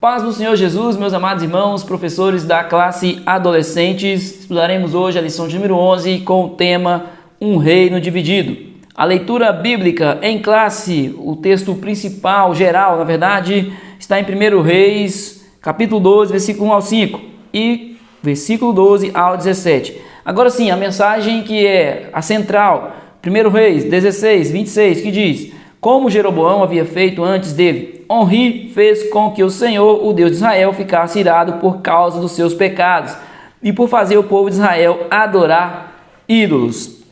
Paz do Senhor Jesus, meus amados irmãos, professores da classe Adolescentes. Estudaremos hoje a lição de número 11 com o tema Um Reino Dividido. A leitura bíblica em classe, o texto principal, geral, na verdade, está em 1 Reis, capítulo 12, versículo 1 ao 5 e versículo 12 ao 17. Agora sim, a mensagem que é a central, 1 Reis 16, 26, que diz: como Jeroboão havia feito antes dele, Onri fez com que o Senhor, o Deus de Israel, ficasse irado por causa dos seus pecados e por fazer o povo de Israel adorar ídolos.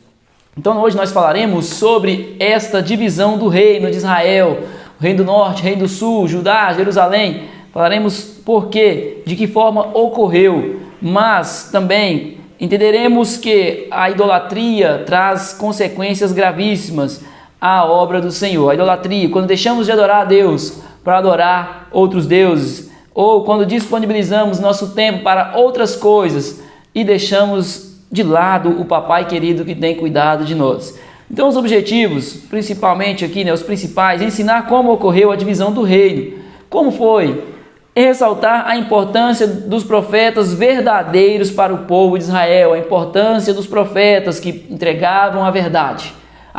Então hoje nós falaremos sobre esta divisão do reino de Israel, o reino do norte, o reino do sul, Judá, Jerusalém. Falaremos por quê, de que forma ocorreu, mas também entenderemos que a idolatria traz consequências gravíssimas à obra do Senhor. A idolatria, quando deixamos de adorar a Deus para adorar outros deuses, ou quando disponibilizamos nosso tempo para outras coisas e deixamos de lado o papai querido que tem cuidado de nós. Então os objetivos, principalmente aqui, os principais, ensinar como ocorreu a divisão do reino, como foi, e ressaltar a importância dos profetas verdadeiros para o povo de Israel, a importância dos profetas que entregavam a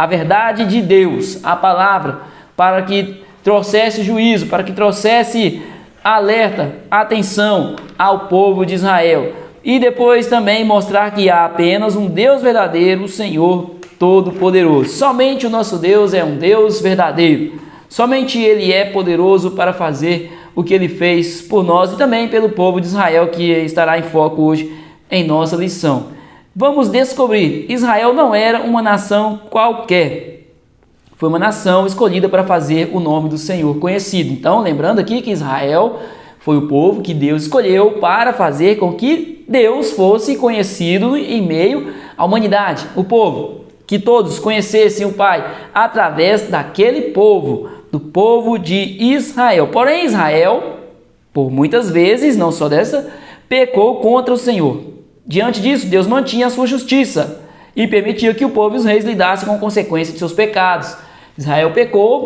verdade de Deus, a palavra, para que trouxesse juízo, para que trouxesse alerta, atenção ao povo de Israel. E depois também mostrar que há apenas um Deus verdadeiro, o Senhor Todo-Poderoso. Somente o nosso Deus é um Deus verdadeiro. Somente Ele é poderoso para fazer o que Ele fez por nós e também pelo povo de Israel, que estará em foco hoje em nossa lição. Vamos descobrir, Israel não era uma nação qualquer. Foi uma nação escolhida para fazer o nome do Senhor conhecido. Então, lembrando aqui que Israel foi o povo que Deus escolheu para fazer com que Deus fosse conhecido em meio à humanidade. O povo, que todos conhecessem o Pai através daquele povo, do povo de Israel. Porém, Israel, por muitas vezes, não só dessa, pecou contra o Senhor. Diante disso, Deus mantinha a sua justiça e permitia que o povo e os reis lidassem com a consequência de seus pecados. Israel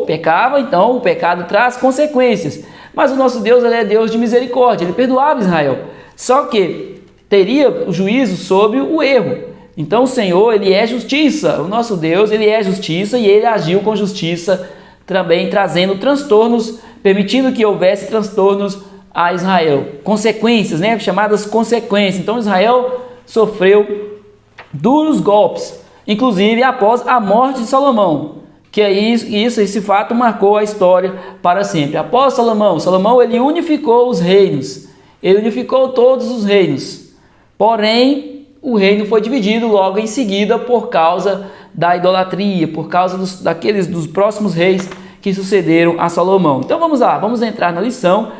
pecava, então o pecado traz consequências. Mas o nosso Deus, ele é Deus de misericórdia, ele perdoava Israel. Só que teria o juízo sobre o erro. Então o Senhor, ele é justiça. O nosso Deus, ele é justiça e ele agiu com justiça também, trazendo transtornos, permitindo que houvesse transtornos a Israel. Consequências, chamadas consequências. Então Israel sofreu duros golpes, inclusive após a morte de Salomão. Que é esse fato marcou a história para sempre. Após Salomão ele unificou os reinos, ele unificou todos os reinos, porém o reino foi dividido logo em seguida por causa da idolatria, por causa dos próximos reis que sucederam a Salomão. Então vamos lá, vamos entrar na lição,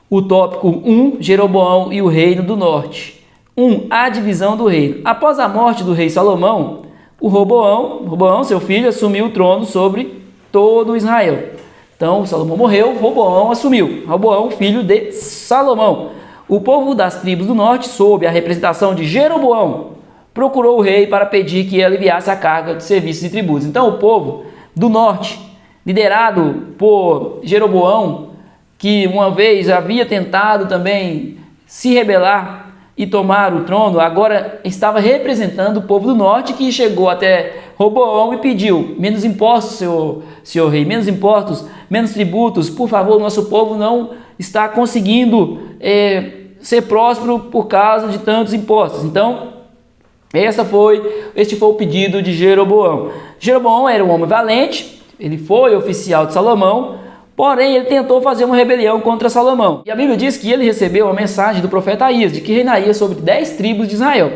o tópico 1, Jeroboão e o reino do norte. 1. A divisão do reino. Após a morte do rei Salomão, o Roboão, seu filho, assumiu o trono sobre todo Israel. Então, Salomão morreu, Roboão assumiu. Roboão, filho de Salomão. O povo das tribos do norte, sob a representação de Jeroboão, procurou o rei para pedir que aliviasse a carga de serviços e tributos. Então, o povo do norte, liderado por Jeroboão, que uma vez havia tentado também se rebelar e tomar o trono, agora estava representando o povo do norte, que chegou até Roboão e pediu: menos impostos, senhor rei, menos impostos, menos tributos, por favor, nosso povo não está conseguindo ser próspero por causa de tantos impostos. Então, este foi o pedido de Jeroboão. Jeroboão era um homem valente, ele foi oficial de Salomão, porém, ele tentou fazer uma rebelião contra Salomão. E a Bíblia diz que ele recebeu uma mensagem do profeta Aías, de que reinaria sobre 10 tribos de Israel.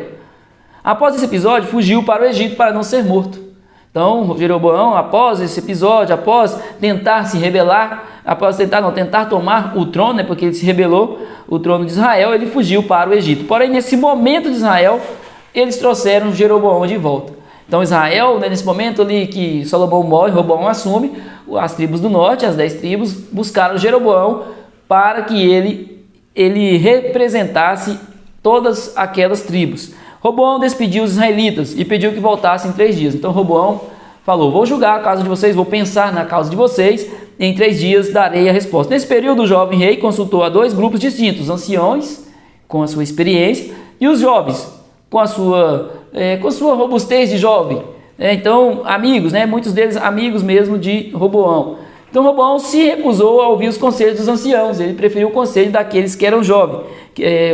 Após esse episódio, fugiu para o Egito para não ser morto. Então, Jeroboão, após esse episódio, após tentar se rebelar, tentar tomar o trono, porque ele se rebelou, o trono de Israel, ele fugiu para o Egito. Porém, nesse momento de Israel, eles trouxeram Jeroboão de volta. Então Israel, nesse momento ali que Salomão morre, Roboão assume, as tribos do norte, as 10 tribos, buscaram Jeroboão para que ele representasse todas aquelas tribos. Roboão despediu os israelitas e pediu que voltassem em 3 dias. Então Roboão falou: vou julgar a causa de vocês, vou pensar na causa de vocês em 3 dias darei a resposta. Nesse período, o jovem rei consultou a 2 grupos distintos, os anciões, com a sua experiência, e os jovens, com a sua robustez de jovem. Então, amigos, muitos deles amigos mesmo de Roboão. Então, Roboão se recusou a ouvir os conselhos dos anciãos, ele preferiu o conselho daqueles que eram jovens.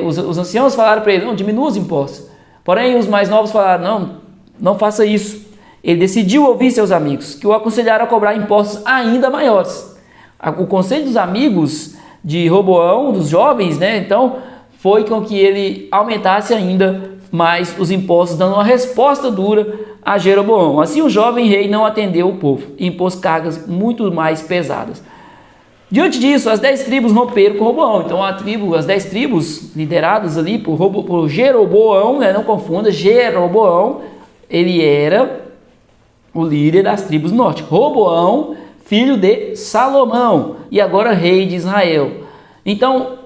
Os anciãos falaram para ele, não, diminua os impostos. Porém, os mais novos falaram, não faça isso. Ele decidiu ouvir seus amigos, que o aconselharam a cobrar impostos ainda maiores. O conselho dos amigos de Roboão, dos jovens, então, foi com que ele aumentasse ainda mais os impostos, dando uma resposta dura a Jeroboão. Assim, o jovem rei não atendeu o povo e impôs cargas muito mais pesadas. Diante disso, as 10 tribos romperam com Roboão. Então, as 10 tribos lideradas ali por Jeroboão, não confunda, Jeroboão, ele era o líder das tribos do norte. Roboão, filho de Salomão, e agora rei de Israel. Então,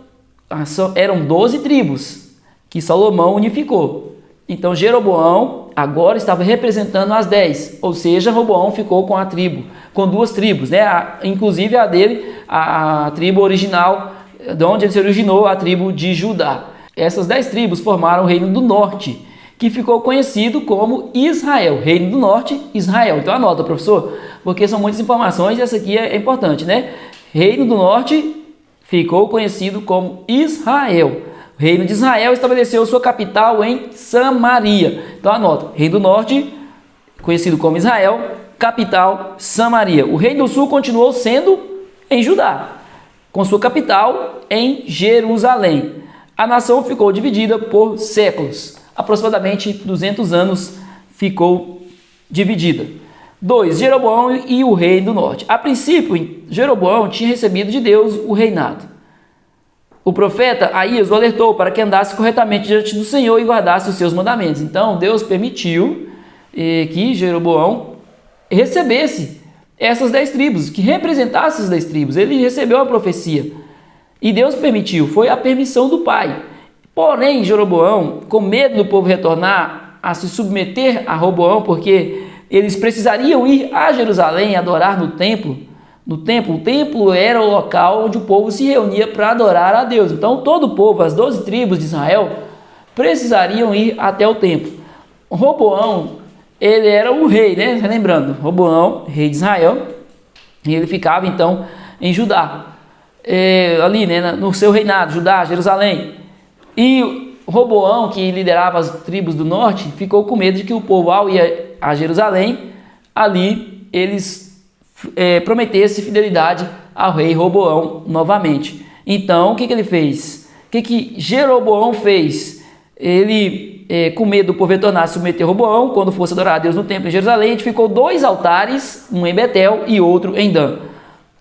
eram 12 tribos que Salomão unificou. Então, Jeroboão agora estava representando as 10, ou seja, Roboão ficou com 2 tribos, inclusive a dele, a tribo original, de onde ele se originou, a tribo de Judá. Essas 10 tribos formaram o reino do norte, que ficou conhecido como Israel. Reino do norte, Israel. Então anota, professor, porque são muitas informações e essa aqui é importante, Reino do norte ficou conhecido como Israel. O reino de Israel estabeleceu sua capital em Samaria. Então anota, Reino do norte, conhecido como Israel, capital Samaria. O reino do sul continuou sendo em Judá, com sua capital em Jerusalém. A nação ficou dividida por séculos. Aproximadamente 200 anos ficou dividida. 2. Jeroboão e o rei do norte. A princípio, Jeroboão tinha recebido de Deus o reinado. O profeta Aías o alertou para que andasse corretamente diante do Senhor e guardasse os seus mandamentos. Então, Deus permitiu que Jeroboão recebesse essas 10 tribos, que representasse essas 10 tribos. Ele recebeu a profecia. E Deus permitiu, foi a permissão do pai. Porém, Jeroboão, com medo do povo retornar a se submeter a Roboão, porque eles precisariam ir a Jerusalém adorar no templo. O templo era o local onde o povo se reunia para adorar a Deus. Então, todo o povo, as 12 tribos de Israel, precisariam ir até o templo. Roboão, ele era o rei, Lembrando, Roboão, rei de Israel, e ele ficava, então, em Judá. Ali, no seu reinado, Judá, Jerusalém. E Roboão, que liderava as tribos do norte, ficou com medo de que o povo, ao ir a Jerusalém, ali eles prometessem fidelidade ao rei Roboão novamente. Então, o que ele fez? O que Jeroboão fez? Ele, com medo do povo retornar a submeter Roboão, quando fosse adorar a Deus no templo em Jerusalém, edificou 2 altares, um em Betel e outro em Dan.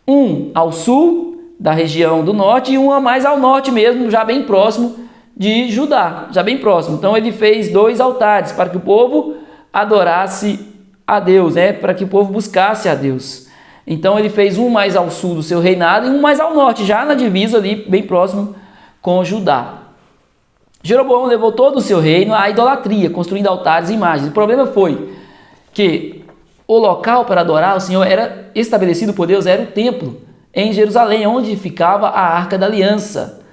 Um ao sul da região do norte e um a mais ao norte mesmo, já bem próximo de Judá, já bem próximo. Então ele fez 2 altares para que o povo adorasse a Deus, para que o povo buscasse a Deus. Então ele fez um mais ao sul do seu reinado e um mais ao norte, já na divisa ali, bem próximo com Judá. Jeroboão levou todo o seu reino à idolatria, construindo altares e imagens. O problema foi que o local para adorar o Senhor era estabelecido por Deus, era o templo em Jerusalém, onde ficava a Arca da Aliança.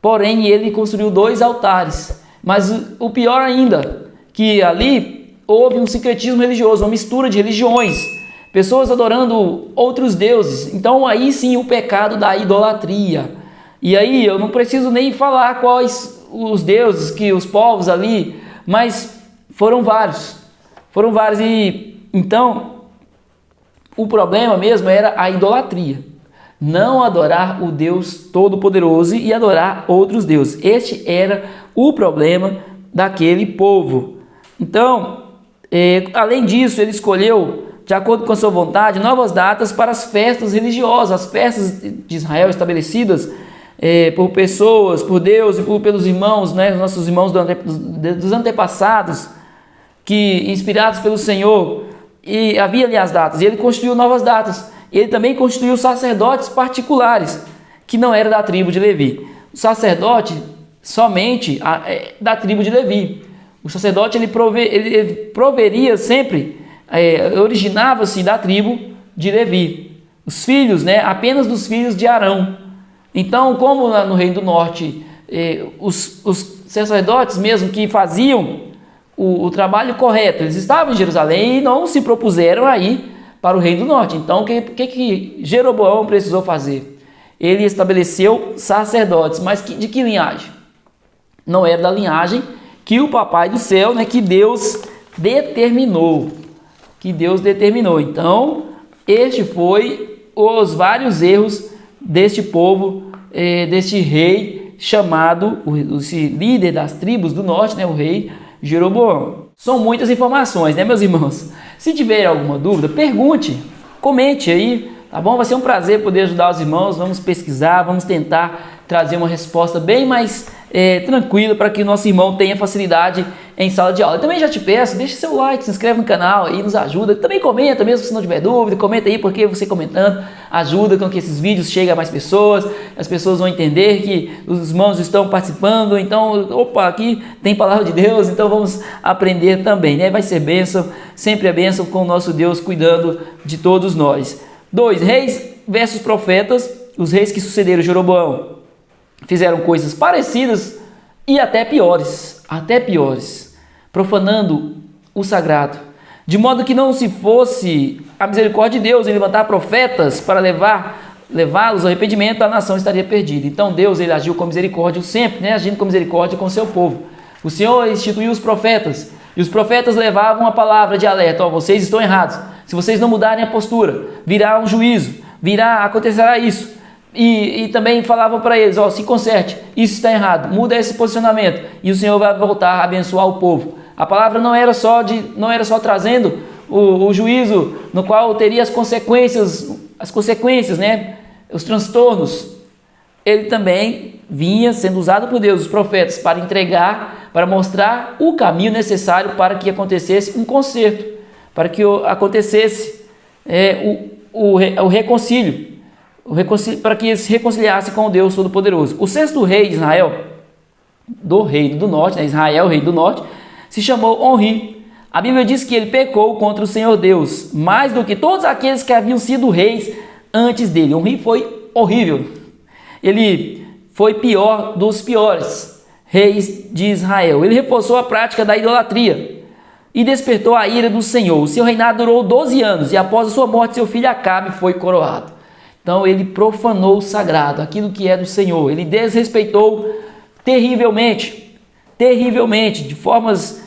Porém, ele construiu 2 altares. Mas o pior ainda, que ali houve um sincretismo religioso, uma mistura de religiões, pessoas adorando outros deuses. Então aí sim o pecado da idolatria. E aí eu não preciso nem falar quais os deuses que os povos ali, mas foram vários. E então o problema mesmo era a idolatria. Não adorar o Deus Todo-Poderoso e adorar outros deuses. Este era o problema daquele povo. Então, além disso, ele escolheu, de acordo com a sua vontade, novas datas para as festas religiosas, as festas de Israel estabelecidas por pessoas, por Deus e pelos irmãos, os nossos irmãos dos antepassados, que inspirados pelo Senhor, e havia ali as datas, e ele construiu novas datas. Ele também constituiu sacerdotes particulares, que não era da tribo de Levi. O sacerdote somente da tribo de Levi. O sacerdote ele proveria sempre, originava-se da tribo de Levi. os filhos, né, apenas dos filhos de Arão. Então, como lá no Reino do Norte, os sacerdotes mesmo que faziam o trabalho correto, eles estavam em Jerusalém e não se propuseram a ir para o Reino do Norte. Então, o que Jeroboão precisou fazer? Ele estabeleceu sacerdotes, mas de que linhagem? Não era da linhagem que o Papai do Céu, né, que Deus determinou. Então, este foi os vários erros deste povo, deste rei chamado, esse líder das tribos do norte, né, o rei Jeroboão. São muitas informações, né, meus irmãos? Se tiver alguma dúvida, pergunte, comente aí, tá bom? Vai ser um prazer poder ajudar os irmãos. Vamos pesquisar, vamos tentar trazer uma resposta bem mais tranquila para que o nosso irmão tenha facilidade em sala de aula. Eu também já te peço, deixa seu like, se inscreve no canal aí, nos ajuda. Também comenta, mesmo se não tiver dúvida, comenta aí, porque você comentando ajuda com que esses vídeos cheguem a mais pessoas, as pessoas vão entender que os irmãos estão participando. Então, opa, aqui tem palavra de Deus, então vamos aprender também, né? Vai ser bênção, sempre é bênção com o nosso Deus cuidando de todos nós. 2. Reis versus profetas. Os reis que sucederam Jeroboão fizeram coisas parecidas e até piores, profanando o sagrado, de modo que não se fosse a misericórdia de Deus em levantar profetas para levá-los ao arrependimento, a nação estaria perdida. Então Deus, ele agiu com misericórdia sempre, né? Agindo com misericórdia com o seu povo. O Senhor instituiu os profetas, e os profetas levavam a palavra de alerta: vocês estão errados, se vocês não mudarem a postura, virá um juízo, acontecerá isso. E também falavam para eles: se conserte, isso está errado, muda esse posicionamento, e o Senhor vai voltar a abençoar o povo. A palavra não era só trazendo o juízo, no qual teria as consequências, né? Os transtornos. Ele também vinha sendo usado por Deus, os profetas, para entregar, para mostrar o caminho necessário para que acontecesse um conserto, para que acontecesse o reconcílio, para que se reconciliasse com o Deus Todo-Poderoso. O 6º rei de Israel, do Reino do Norte, né? Israel, rei do Norte, se chamou Onri. A Bíblia diz que ele pecou contra o Senhor Deus, mais do que todos aqueles que haviam sido reis antes dele. Onri foi horrível. Ele foi pior dos piores reis de Israel. Ele reforçou a prática da idolatria e despertou a ira do Senhor. O seu reinado durou 12 anos e após a sua morte, seu filho Acabe foi coroado. Então ele profanou o sagrado, aquilo que é do Senhor. Ele desrespeitou terrivelmente, de formas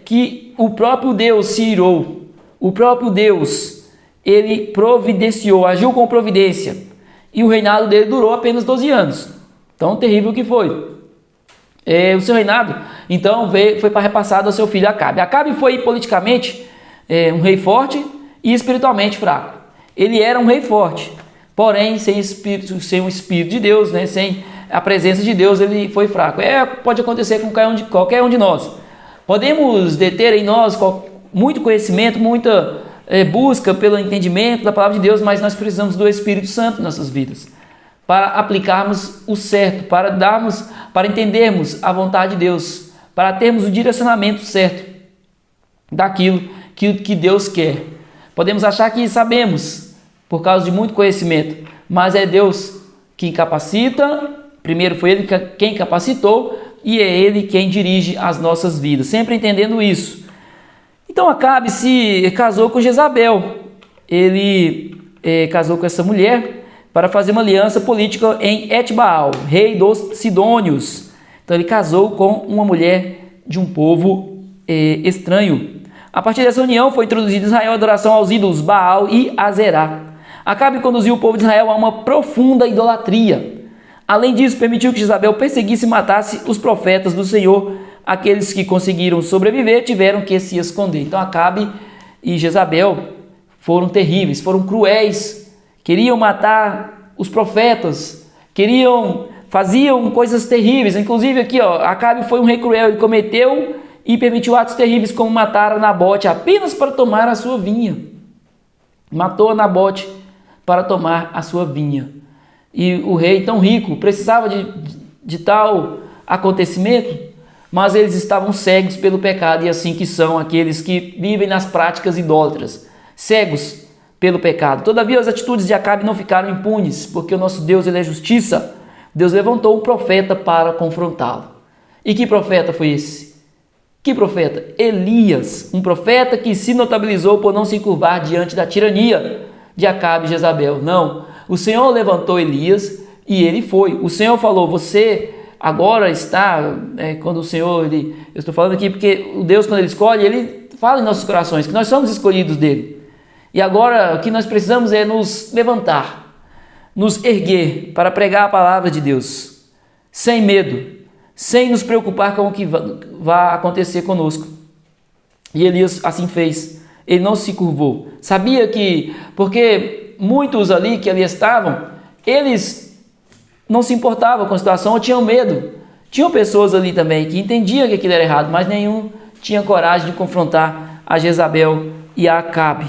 que o próprio Deus se irou. O próprio Deus, ele providenciou, agiu com providência. E o reinado dele durou apenas 12 anos. Tão terrível que foi. O seu reinado, então, foi repassado ao seu filho Acabe. Acabe foi politicamente um rei forte e espiritualmente fraco. Ele era um rei forte, porém sem o Espírito de Deus, né? Sem a presença de Deus, ele foi fraco. Pode acontecer com qualquer um de nós. Podemos deter em nós muito conhecimento, muita busca pelo entendimento da palavra de Deus, mas nós precisamos do Espírito Santo em nossas vidas, para aplicarmos o certo, para entendermos a vontade de Deus, para termos o direcionamento certo daquilo que Deus quer. Podemos achar que sabemos, por causa de muito conhecimento, mas é Deus quem capacita. Primeiro foi Ele quem capacitou e é Ele quem dirige as nossas vidas, sempre entendendo isso. Então Acabe se casou com Jezabel. Ele casou com essa mulher para fazer uma aliança política em Etbaal, rei dos Sidônios. Então ele casou com uma mulher de um povo estranho. A partir dessa união foi introduzida em Israel a adoração aos ídolos Baal e Azerá. Acabe conduziu o povo de Israel a uma profunda idolatria. Além disso, permitiu que Jezabel perseguisse e matasse os profetas do Senhor. Aqueles que conseguiram sobreviver tiveram que se esconder. Então Acabe e Jezabel foram terríveis, foram cruéis, queriam matar os profetas, faziam coisas terríveis. Inclusive aqui, Acabe foi um rei cruel, ele cometeu e permitiu atos terríveis como matar a Nabote apenas para tomar a sua vinha. Matou a Nabote para tomar a sua vinha. E o rei tão rico precisava de tal acontecimento, mas eles estavam cegos pelo pecado, e assim que são aqueles que vivem nas práticas idólatras, cegos pelo pecado. Todavia, as atitudes de Acabe não ficaram impunes, porque o nosso Deus, ele é justiça. Deus levantou um profeta para confrontá-lo. E que profeta foi esse? Que profeta? Elias, um profeta que se notabilizou por não se curvar diante da tirania de Acabe e Jezabel. Não, o Senhor levantou Elias e ele foi. O Senhor falou, você agora está, quando o Senhor, eu estou falando aqui porque o Deus, quando ele escolhe, ele fala em nossos corações que nós somos escolhidos dele. E agora o que nós precisamos é nos levantar, nos erguer para pregar a palavra de Deus, sem medo, sem nos preocupar com o que vai acontecer conosco. E Elias assim fez, ele não se curvou. Sabia que, porque muitos ali que ali estavam, eles não se importavam com a situação ou tinham medo. Tinham pessoas ali também que entendiam que aquilo era errado, mas nenhum tinha coragem de confrontar a Jezabel e a Acabe.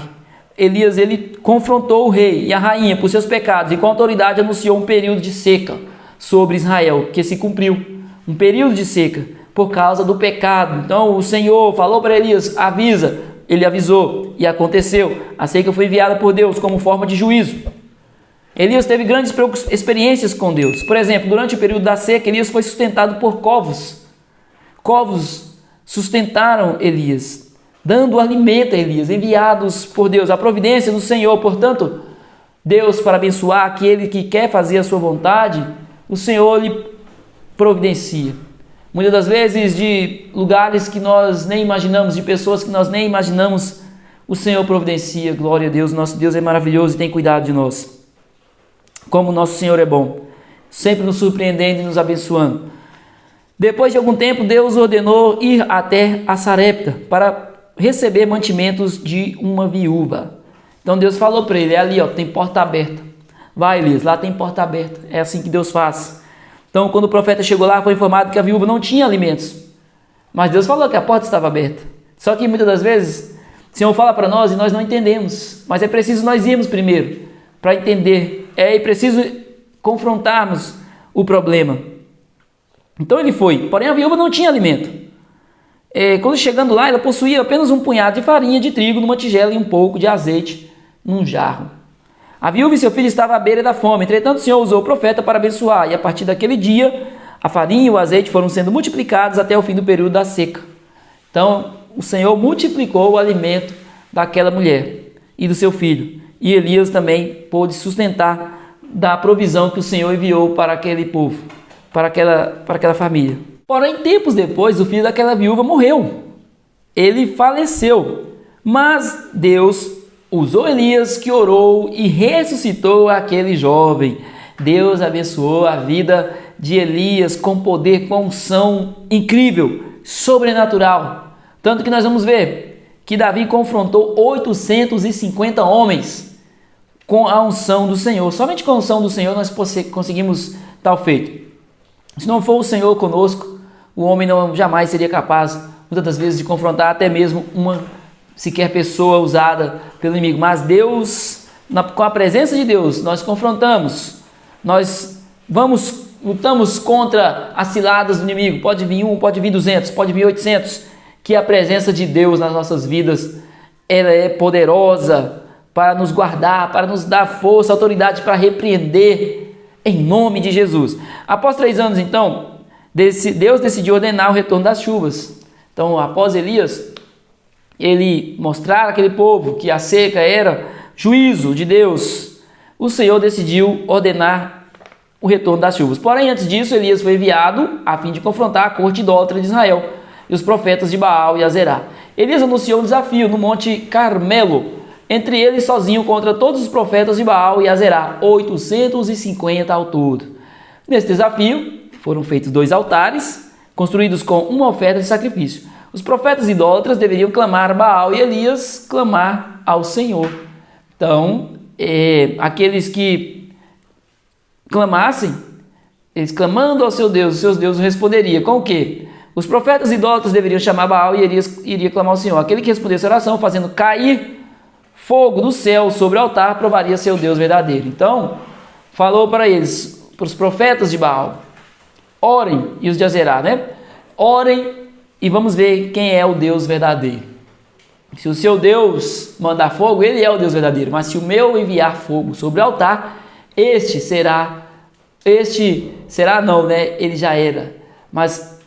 Elias, ele confrontou o rei e a rainha por seus pecados e com autoridade anunciou um período de seca sobre Israel, que se cumpriu. Um período de seca por causa do pecado. Então o Senhor falou para Elias, avisa. Ele avisou e aconteceu. A seca foi enviada por Deus como forma de juízo. Elias teve grandes experiências com Deus. Por exemplo, durante o período da seca, Elias foi sustentado por corvos. Corvos sustentaram Elias, dando alimento a Elias, enviados por Deus. A providência do Senhor, portanto, Deus para abençoar aquele que quer fazer a sua vontade, o Senhor lhe providencia. Muitas das vezes de lugares que nós nem imaginamos, de pessoas que nós nem imaginamos, o Senhor providencia. Glória a Deus, nosso Deus é maravilhoso e tem cuidado de nós. Como o nosso Senhor é bom, sempre nos surpreendendo e nos abençoando. Depois de algum tempo, Deus ordenou ir até a Sarepta para receber mantimentos de uma viúva. Então Deus falou para ele, ali tem porta aberta. Vai, Elias, lá tem porta aberta. É assim que Deus faz. Então, quando o profeta chegou lá, foi informado que a viúva não tinha alimentos. Mas Deus falou que a porta estava aberta. Só que muitas das vezes, o Senhor fala para nós e nós não entendemos. Mas é preciso nós irmos primeiro para entender. É preciso confrontarmos o problema. Então ele foi. Porém, a viúva não tinha alimento. Quando chegando lá, ela possuía apenas um punhado de farinha de trigo numa tigela e um pouco de azeite num jarro. A viúva e seu filho estavam à beira da fome. Entretanto, o Senhor usou o profeta para abençoar. E a partir daquele dia, a farinha e o azeite foram sendo multiplicados até o fim do período da seca. Então, o Senhor multiplicou o alimento daquela mulher e do seu filho. E Elias também pôde sustentar da provisão que o Senhor enviou para aquele povo, para aquela família. Porém, tempos depois, o filho daquela viúva morreu. Ele faleceu. Mas Deus usou Elias, que orou e ressuscitou aquele jovem. Deus abençoou a vida de Elias com poder, com unção incrível, sobrenatural. Tanto que nós vamos ver que Davi confrontou 850 homens com a unção do Senhor. Somente com a unção do Senhor nós conseguimos tal feito. Se não for o Senhor conosco, o homem não jamais seria capaz, muitas das vezes, de confrontar até mesmo uma sequer pessoa usada pelo inimigo. Mas Deus, com a presença de Deus, nós confrontamos, nós lutamos contra as ciladas do inimigo. Pode vir 1, pode vir 200, pode vir 800, que a presença de Deus nas nossas vidas, ela é poderosa para nos guardar, para nos dar força, autoridade para repreender em nome de Jesus. Após 3 anos, então, Deus decidiu ordenar o retorno das chuvas. Então, após Elias, ele mostrar àquele povo que a seca era juízo de Deus, o Senhor decidiu ordenar o retorno das chuvas. Porém, antes disso, Elias foi enviado a fim de confrontar a corte idólatra de Israel e os profetas de Baal e Azerá. Elias anunciou um desafio no Monte Carmelo, entre eles sozinho contra todos os profetas de Baal e Azerá, 850 ao todo. Nesse desafio, foram feitos 2 altares, construídos com uma oferta de sacrifício. Os profetas idólatras deveriam clamar a Baal e Elias clamar ao Senhor. Então, aqueles que clamassem, eles clamando ao seu Deus, os seus deuses responderiam. Com o quê? Os profetas idólatras deveriam chamar Baal e Elias iria clamar ao Senhor. Aquele que respondesse a oração, fazendo cair fogo do céu sobre o altar, provaria seu Deus verdadeiro. Então, falou para eles, para os profetas de Baal, orem, e os de Azerá, orem, e vamos ver quem é o Deus verdadeiro. Se o seu Deus mandar fogo, ele é o Deus verdadeiro. Mas se o meu enviar fogo sobre o altar, ele já era. Mas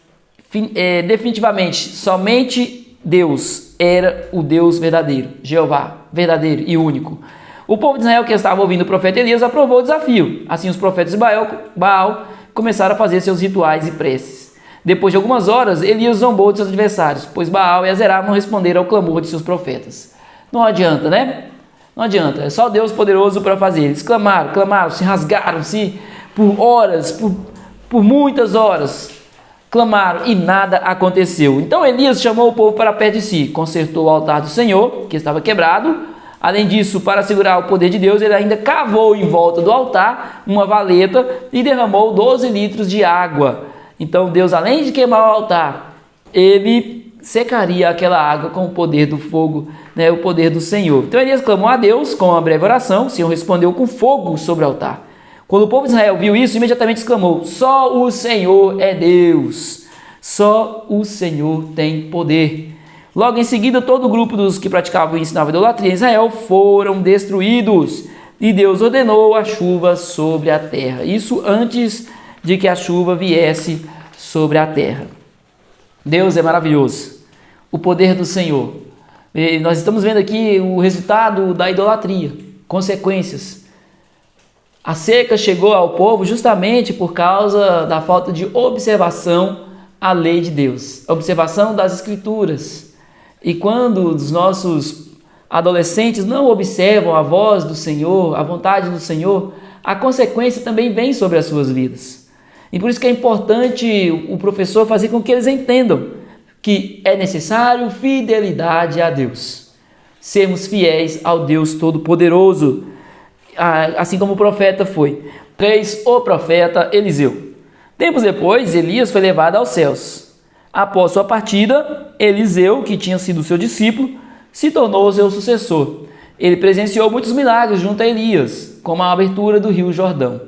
definitivamente, somente Deus era o Deus verdadeiro, Jeová, verdadeiro e único. O povo de Israel que estava ouvindo o profeta Elias aprovou o desafio. Assim os profetas de Baal começaram a fazer seus rituais e preces. Depois de algumas horas, Elias zombou de seus adversários, pois Baal e Azerá não responderam ao clamor de seus profetas. Não adianta, né? Não adianta, é só Deus poderoso para fazer. Eles clamaram, se rasgaram-se por horas, por muitas horas. Clamaram e nada aconteceu. Então Elias chamou o povo para perto de si, consertou o altar do Senhor, que estava quebrado. Além disso, para segurar o poder de Deus, ele ainda cavou em volta do altar uma valeta e derramou 12 litros de água. Então Deus, além de queimar o altar, ele secaria aquela água com o poder do fogo, o poder do Senhor. Então Elias clamou a Deus com uma breve oração. O Senhor respondeu com fogo sobre o altar. Quando o povo de Israel viu isso, imediatamente exclamou: só o Senhor é Deus, só o Senhor tem poder. Logo em seguida, todo o grupo dos que praticavam e ensinavam idolatria em Israel foram destruídos, e Deus ordenou a chuva sobre a terra. Isso antes de que a chuva viesse sobre a terra. Deus é maravilhoso, o poder do Senhor. E nós estamos vendo aqui o resultado da idolatria, consequências. A seca chegou ao povo justamente por causa da falta de observação à lei de Deus, observação das Escrituras. E quando os nossos adolescentes não observam a voz do Senhor, a vontade do Senhor, a consequência também vem sobre as suas vidas. E por isso que é importante o professor fazer com que eles entendam que é necessário fidelidade a Deus. Sermos fiéis ao Deus Todo-Poderoso, assim como o profeta foi. 3. O profeta Eliseu. Tempos depois, Elias foi levado aos céus. Após sua partida, Eliseu, que tinha sido seu discípulo, se tornou seu sucessor. Ele presenciou muitos milagres junto a Elias, como a abertura do rio Jordão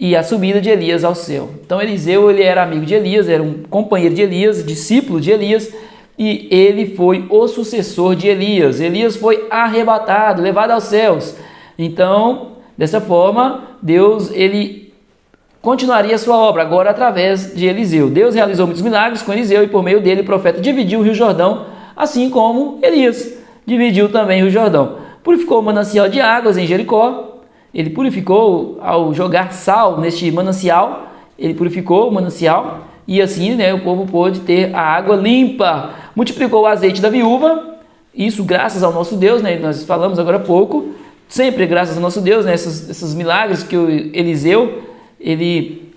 e a subida de Elias ao céu. Então Eliseu, ele era amigo de Elias, era um companheiro de Elias, discípulo de Elias, e ele foi o sucessor de Elias. Elias foi arrebatado, levado aos céus. Então, dessa forma, Deus, ele continuaria a sua obra, agora através de Eliseu. Deus realizou muitos milagres com Eliseu e por meio dele o profeta dividiu o rio Jordão, assim como Elias dividiu também o rio Jordão. Purificou o manancial de águas em Jericó. Ele purificou ao jogar sal neste manancial, ele purificou o manancial e assim o povo pôde ter a água limpa. Multiplicou o azeite da viúva, isso graças ao nosso Deus, nós falamos agora há pouco, sempre graças ao nosso Deus, esses milagres que o Eliseu ele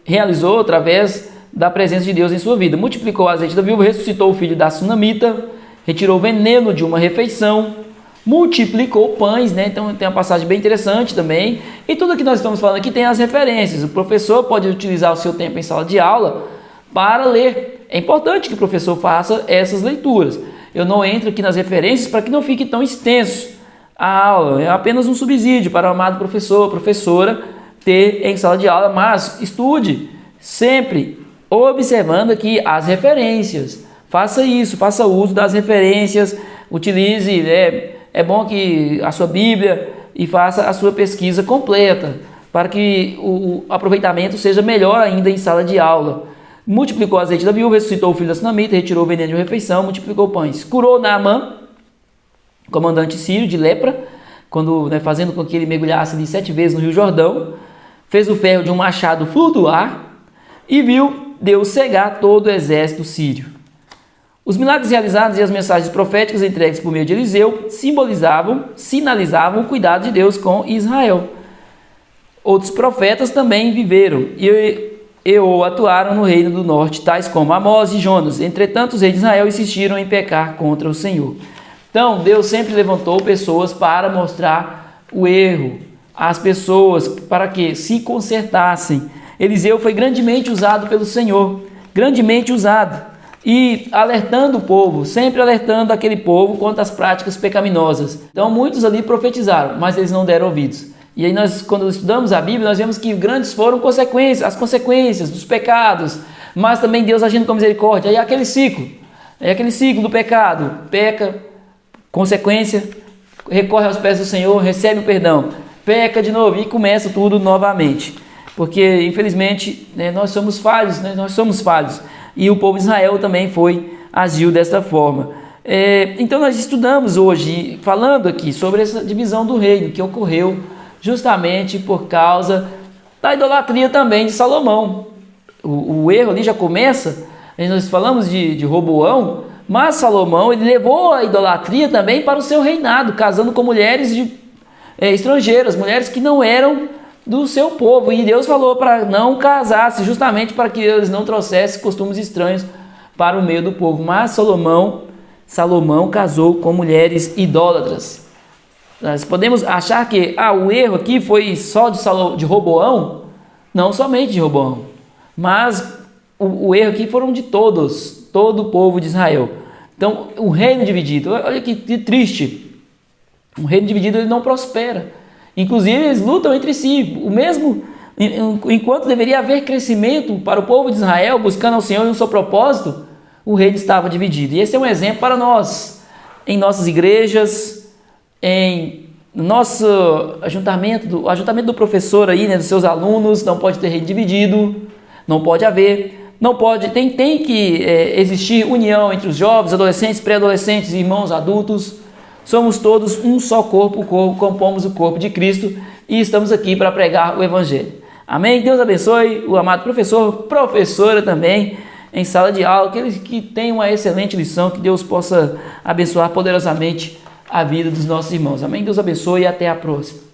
realizou através da presença de Deus em sua vida. Multiplicou o azeite da viúva, ressuscitou o filho da sunamita, retirou o veneno de uma refeição, multiplicou pães, Então tem uma passagem bem interessante também. E tudo que nós estamos falando aqui tem as referências. O professor pode utilizar o seu tempo em sala de aula para ler. É importante que o professor faça essas leituras. Eu não entro aqui nas referências para que não fique tão extenso a aula. É apenas um subsídio para o amado professor, professora ter em sala de aula, mas estude sempre observando aqui as referências. Faça isso, faça uso das referências, utilize, é bom que a sua Bíblia e faça a sua pesquisa completa, para que o aproveitamento seja melhor ainda em sala de aula. Multiplicou o azeite da viúva, ressuscitou o filho da sunamita, retirou o veneno de uma refeição, multiplicou pães. Curou Naamã, comandante sírio, de lepra, fazendo com que ele mergulhasse ali 7 vezes no rio Jordão. Fez o ferro de um machado flutuar e viu Deus cegar todo o exército sírio. Os milagres realizados e as mensagens proféticas entregues por meio de Eliseu sinalizavam o cuidado de Deus com Israel. Outros profetas também viveram ou atuaram no reino do norte, tais como Amós e Jonas. Entretanto, os reis de Israel insistiram em pecar contra o Senhor. Então, Deus sempre levantou pessoas para mostrar o erro às pessoas, para que se consertassem. Eliseu foi grandemente usado pelo Senhor, grandemente usado. E alertando o povo, sempre alertando aquele povo contra as práticas pecaminosas. Então muitos ali profetizaram, mas eles não deram ouvidos. E aí nós, quando estudamos a Bíblia, nós vemos que grandes foram as consequências dos pecados, mas também Deus agindo com misericórdia. Aí aquele ciclo, É aquele ciclo do pecado, peca, consequência, recorre aos pés do Senhor, recebe o perdão, peca de novo e começa tudo novamente. Porque, infelizmente, né, nós somos falhos, e o povo de Israel também agiu desta forma. Então nós estudamos hoje, falando aqui sobre essa divisão do reino, que ocorreu justamente por causa da idolatria também de Salomão. O erro ali já começa, nós falamos de Roboão, mas Salomão ele levou a idolatria também para o seu reinado, casando com mulheres estrangeiras, mulheres que não eram do seu povo, e Deus falou para não casar-se, justamente para que eles não trouxessem costumes estranhos para o meio do povo. Mas Salomão casou com mulheres idólatras. Nós podemos achar que o erro aqui foi só de Roboão, não somente de Roboão, mas o erro aqui foram de todo o povo de Israel. Então, o reino dividido, olha que triste, um reino dividido ele não prospera. Inclusive, eles lutam entre si. O mesmo, enquanto deveria haver crescimento para o povo de Israel, buscando ao Senhor e o seu propósito, o reino estava dividido. E esse é um exemplo para nós, em nossas igrejas, em nosso ajuntamento, o ajuntamento do professor aí, né, dos seus alunos, não pode ter reino dividido, não pode haver, tem que existir união entre os jovens, adolescentes, pré-adolescentes e irmãos adultos. Somos todos um só corpo, compomos o corpo de Cristo e estamos aqui para pregar o Evangelho. Amém? Deus abençoe o amado professor, professora também, em sala de aula, que tenham uma excelente lição, que Deus possa abençoar poderosamente a vida dos nossos irmãos. Amém? Deus abençoe e até a próxima.